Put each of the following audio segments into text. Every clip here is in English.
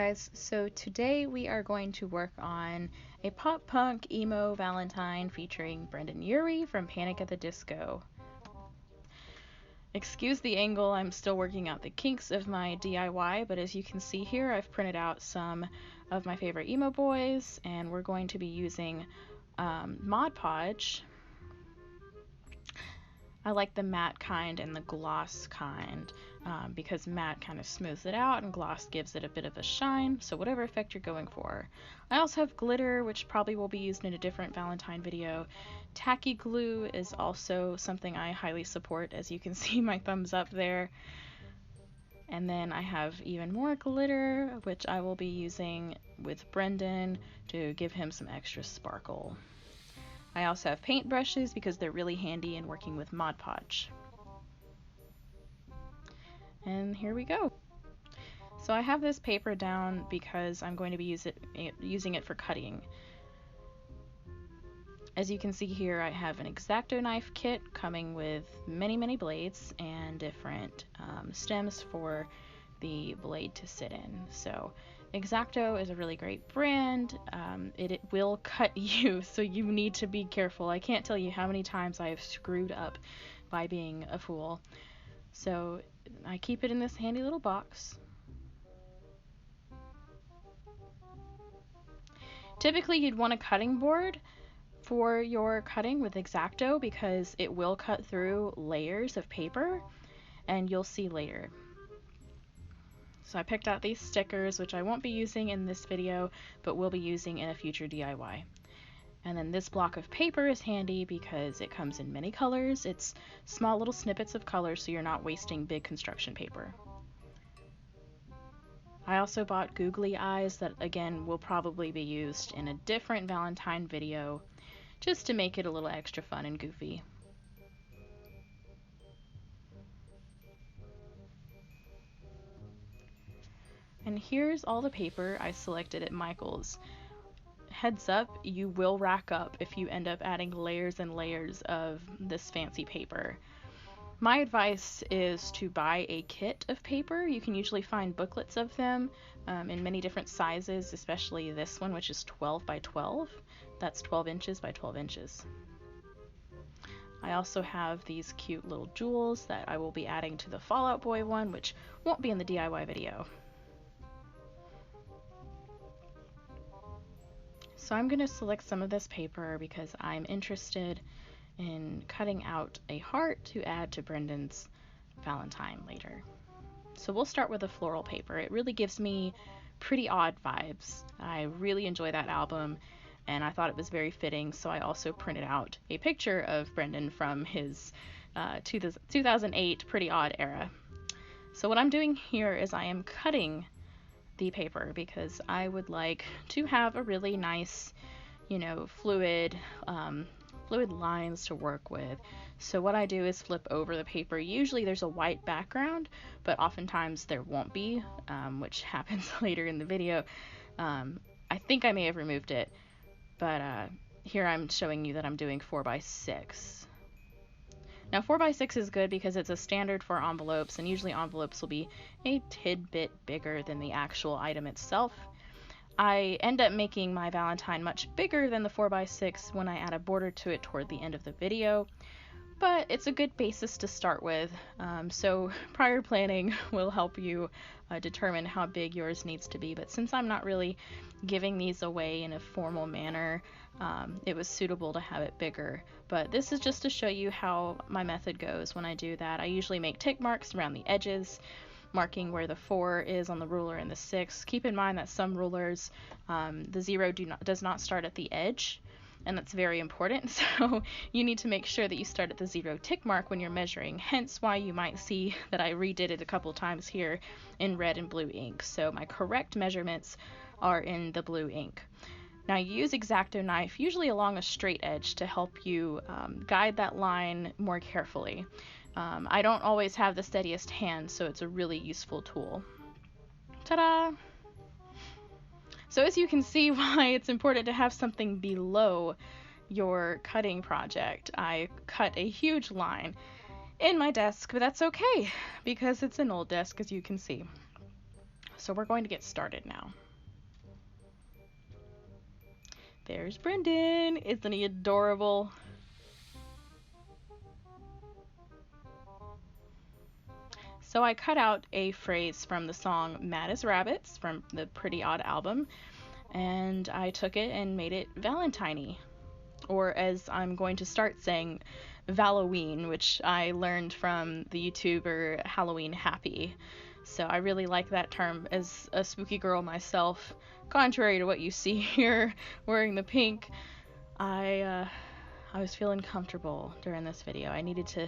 guys, so today we are going to work on a pop punk emo Valentine featuring Brendon Urie from Panic at the Disco. Excuse the angle, I'm still working out the kinks of my DIY, but as you can see here I've printed out some of my favorite emo boys and we're going to be using Mod Podge. I like the matte kind and the gloss kind because matte kind of smooths it out and gloss gives it a bit of a shine, so whatever effect you're going for. I also have glitter, which probably will be used in a different Valentine video. Tacky Glue is also something I highly support, as you can see my thumbs up there. And then I have even more glitter, which I will be using with Brendon to give him some extra sparkle. I also have paint brushes because they're really handy in working with Mod Podge. And here we go. So I have this paper down because I'm going to be using it for cutting. As you can see here, I have an Xacto knife kit coming with many blades and different stems for the blade to sit in. So Xacto is a really great brand. It will cut you, so you need to be careful. I can't tell you how many times I have screwed up by being a fool. So I keep it in this handy little box. Typically you'd want a cutting board for your cutting with Xacto because it will cut through layers of paper, and you'll see later. So I picked out these stickers, which I won't be using in this video, but will be using in a future DIY. And then this block of paper is handy because it comes in many colors. It's small little snippets of color, so you're not wasting big construction paper. I also bought googly eyes that, again, will probably be used in a different Valentine video, just to make it a little extra fun and goofy. And here's all the paper I selected at Michael's. Heads up, you will rack up if you end up adding layers and layers of this fancy paper. My advice is to buy a kit of paper. You can usually find booklets of them in many different sizes, especially this one, which is 12 by 12. That's 12 inches by 12 inches. I also have these cute little jewels that I will be adding to the Fall Out Boy one, which won't be in the DIY video. So I'm going to select some of this paper because I'm interested in cutting out a heart to add to Brendon's Valentine later. So we'll start with a floral paper. It really gives me Pretty Odd vibes. I really enjoy that album and I thought it was very fitting, so I also printed out a picture of Brendon from his 2008 Pretty Odd era. So what I'm doing here is I am cutting the paper because I would like to have a really nice, fluid lines to work with. So what I do is flip over the paper. Usually there's a white background, but oftentimes there won't be, which happens later in the video. I think I may have removed it, but here I'm showing you that I'm doing 4x6. Now 4x6 is good because it's a standard for envelopes, and usually envelopes will be a tidbit bigger than the actual item itself. I end up making my Valentine much bigger than the 4x6 when I add a border to it toward the end of the video, but it's a good basis to start with, so prior planning will help you determine how big yours needs to be. But since I'm not really giving these away in a formal manner, it was suitable to have it bigger. But this is just to show you how my method goes when I do that. I usually make tick marks around the edges, marking where the 4 is on the ruler and the 6. Keep in mind that some rulers, the 0 does not start at the edge, and that's very important, so you need to make sure that you start at the 0 tick mark when you're measuring, hence why you might see that I redid it a couple times here in red and blue ink. So my correct measurements are in the blue ink. Now you use Xacto knife, usually along a straight edge, to help you guide that line more carefully. I don't always have the steadiest hand, so it's a really useful tool. Ta-da! So as you can see why it's important to have something below your cutting project. I cut a huge line in my desk, but that's okay because it's an old desk, as you can see. So we're going to get started now. There's Brendon. Isn't he adorable? So I cut out a phrase from the song Mad as Rabbits from the Pretty Odd album, and I took it and made it Valentine-y. Or as I'm going to start saying, Halloween, which I learned from the YouTuber Halloween Happy. So I really like that term as a spooky girl myself. Contrary to what you see here, wearing the pink, I was feeling comfortable during this video. I needed to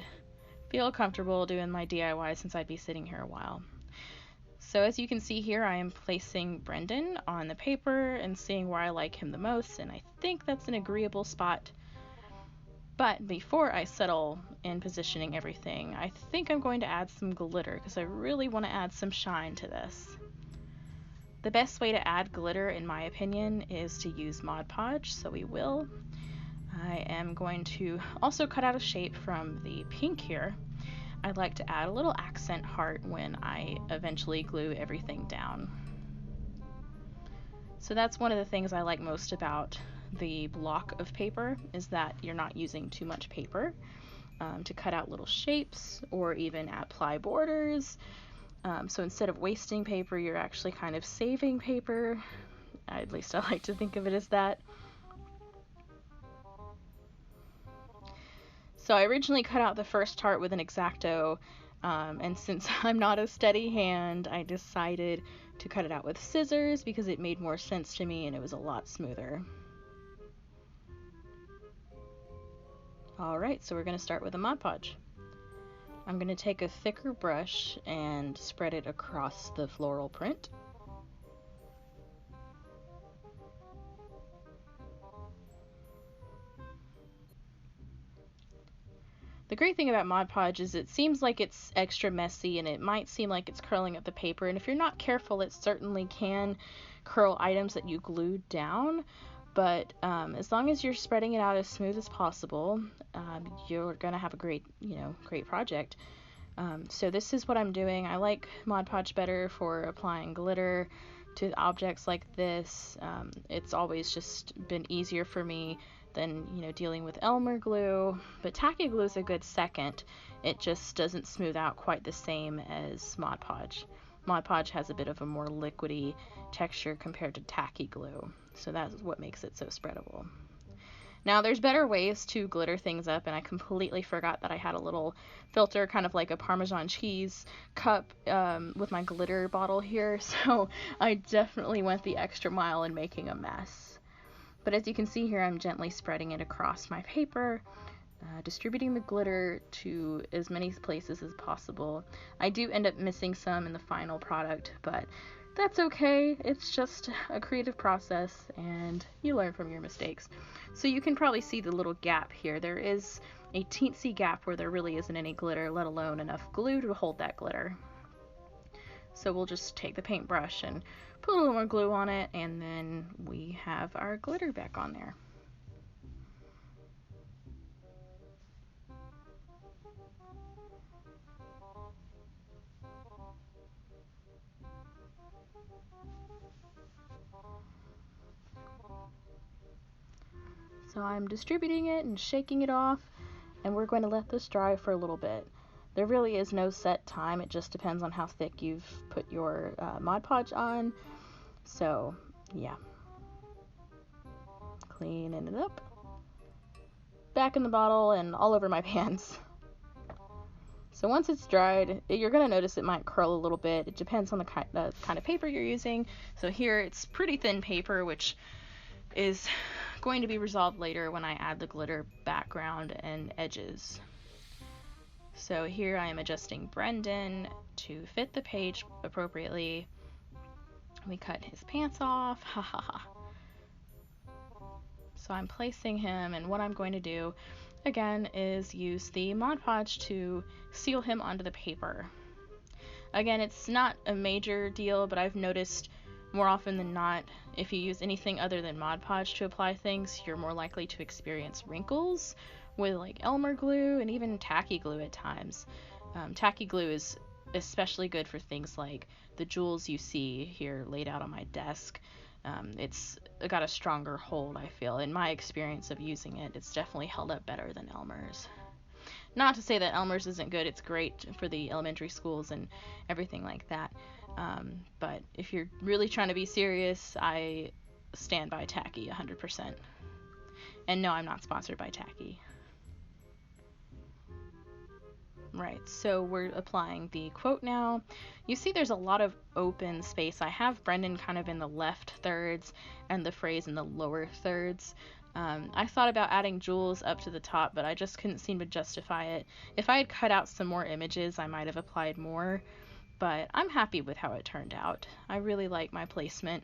feel comfortable doing my DIY since I'd be sitting here a while. So as you can see here, I am placing Brendon on the paper and seeing where I like him the most, and I think that's an agreeable spot. But before I settle in positioning everything, I think I'm going to add some glitter because I really want to add some shine to this. The best way to add glitter, in my opinion, is to use Mod Podge, so we will. I am going to also cut out a shape from the pink here. I'd like to add a little accent heart when I eventually glue everything down. So that's one of the things I like most about the block of paper, is that you're not using too much paper to cut out little shapes or even apply borders. So instead of wasting paper, you're actually kind of saving paper. At least I like to think of it as that. So I originally cut out the first heart with an Xacto, and since I'm not a steady hand, I decided to cut it out with scissors because it made more sense to me and it was a lot smoother. Alright, so we're going to start with a Mod Podge. I'm going to take a thicker brush and spread it across the floral print. The great thing about Mod Podge is it seems like it's extra messy and it might seem like it's curling up the paper, and if you're not careful it certainly can curl items that you glued down, but as long as you're spreading it out as smooth as possible, you're gonna have a great project. So this is what I'm doing. I like Mod Podge better for applying glitter to objects like this. It's always just been easier for me than dealing with Elmer glue, but Tacky Glue is a good second. It just doesn't smooth out quite the same as Mod Podge. Mod Podge has a bit of a more liquidy texture compared to Tacky Glue, so that's what makes it so spreadable. Now there's better ways to glitter things up, and I completely forgot that I had a little filter, kind of like a Parmesan cheese cup, with my glitter bottle here, so I definitely went the extra mile in making a mess. But as you can see here, I'm gently spreading it across my paper, distributing the glitter to as many places as possible. I do end up missing some in the final product, but that's okay. It's just a creative process, and you learn from your mistakes. So you can probably see the little gap here. There is a teensy gap where there really isn't any glitter, let alone enough glue to hold that glitter. So we'll just take the paintbrush and put a little more glue on it, and then we have our glitter back on there. So I'm distributing it and shaking it off, and we're going to let this dry for a little bit. There really is no set time, it just depends on how thick you've put your Mod Podge on. So yeah, cleaning it up, back in the bottle and all over my pants. So once it's dried, you're going to notice it might curl a little bit. It depends on the kind of paper you're using. So here it's pretty thin paper, which is going to be resolved later when I add the glitter background and edges. So here I am adjusting Brendon to fit the page appropriately. We cut his pants off, ha ha ha. So I'm placing him, and what I'm going to do again is use the Mod Podge to seal him onto the paper. Again, it's not a major deal, but I've noticed more often than not, if you use anything other than Mod Podge to apply things, you're more likely to experience wrinkles with like Elmer glue and even Tacky Glue at times. Tacky Glue is especially good for things like the jewels you see here laid out on my desk. It's got a stronger hold, I feel. In my experience of using it, it's definitely held up better than Elmer's. Not to say that Elmer's isn't good. It's great for the elementary schools and everything like that. But if you're really trying to be serious, I stand by Tacky 100%. And no, I'm not sponsored by Tacky. Right, so we're applying the quote now. You see there's a lot of open space. I have Brendon kind of in the left thirds and the phrase in the lower thirds. I thought about adding jewels up to the top, but I just couldn't seem to justify it. If I had cut out some more images, I might have applied more, but I'm happy with how it turned out. I really like my placement.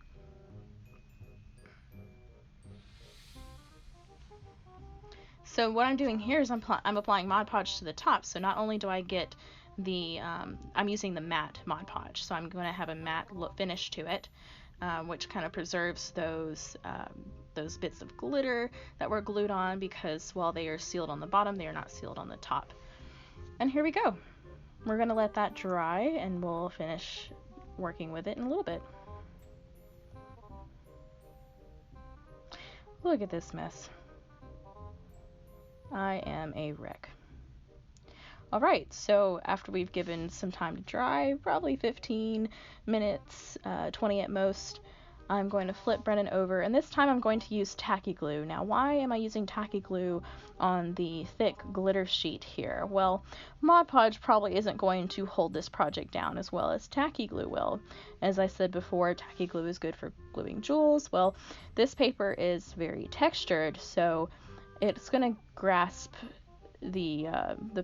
So what I'm doing here is I'm applying Mod Podge to the top. So not only do I get the, I'm using the matte Mod Podge. So I'm going to have a matte finish to it, which kind of preserves those bits of glitter that were glued on, because while they are sealed on the bottom, they are not sealed on the top. And here we go. We're going to let that dry and we'll finish working with it in a little bit. Look at this mess. I am a wreck. Alright, so after we've given some time to dry, probably 15 minutes, 20 at most, I'm going to flip Brendon over, and this time I'm going to use Tacky Glue. Now, why am I using Tacky Glue on the thick glitter sheet here? Well, Mod Podge probably isn't going to hold this project down as well as Tacky Glue will. As I said before, Tacky Glue is good for gluing jewels. Well, this paper is very textured, so it's going to grasp the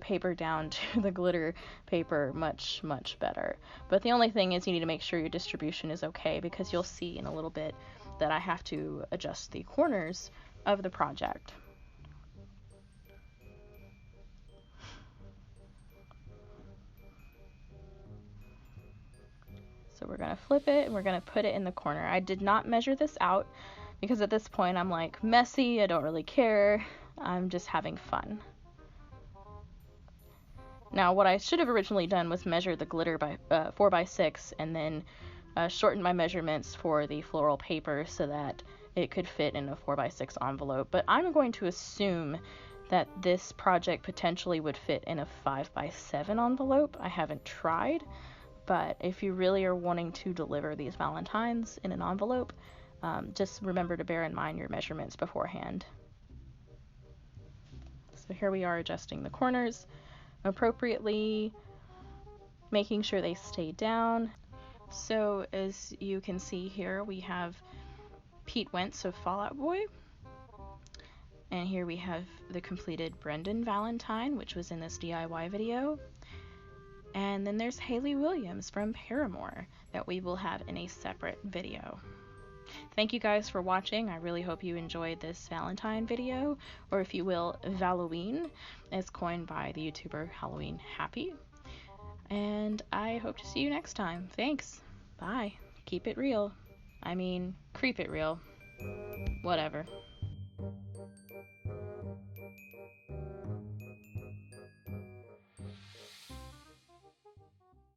paper down to the glitter paper much better. But the only thing is you need to make sure your distribution is okay, because you'll see in a little bit that I have to adjust the corners of the project. So we're going to flip it and we're going to put it in the corner. I did not measure this out because at this point I'm like messy, I don't really care, I'm just having fun. Now what I should have originally done was measure the glitter by 4x6 and then shorten my measurements for the floral paper so that it could fit in a 4x6 envelope. But I'm going to assume that this project potentially would fit in a 5x7 envelope. I haven't tried, but if you really are wanting to deliver these valentines in an envelope, just remember to bear in mind your measurements beforehand. So here we are adjusting the corners appropriately, making sure they stay down. So as you can see here, we have Pete Wentz of Fall Out Boy. And here we have the completed Brendon Valentine, which was in this DIY video. And then there's Hayley Williams from Paramore that we will have in a separate video. Thank you guys for watching. I really hope you enjoyed this Valentine video, or if you will, Halloween, as coined by the YouTuber Halloween Happy. And I hope to see you next time. Thanks. Bye. Keep it real. I mean, creep it real. Whatever.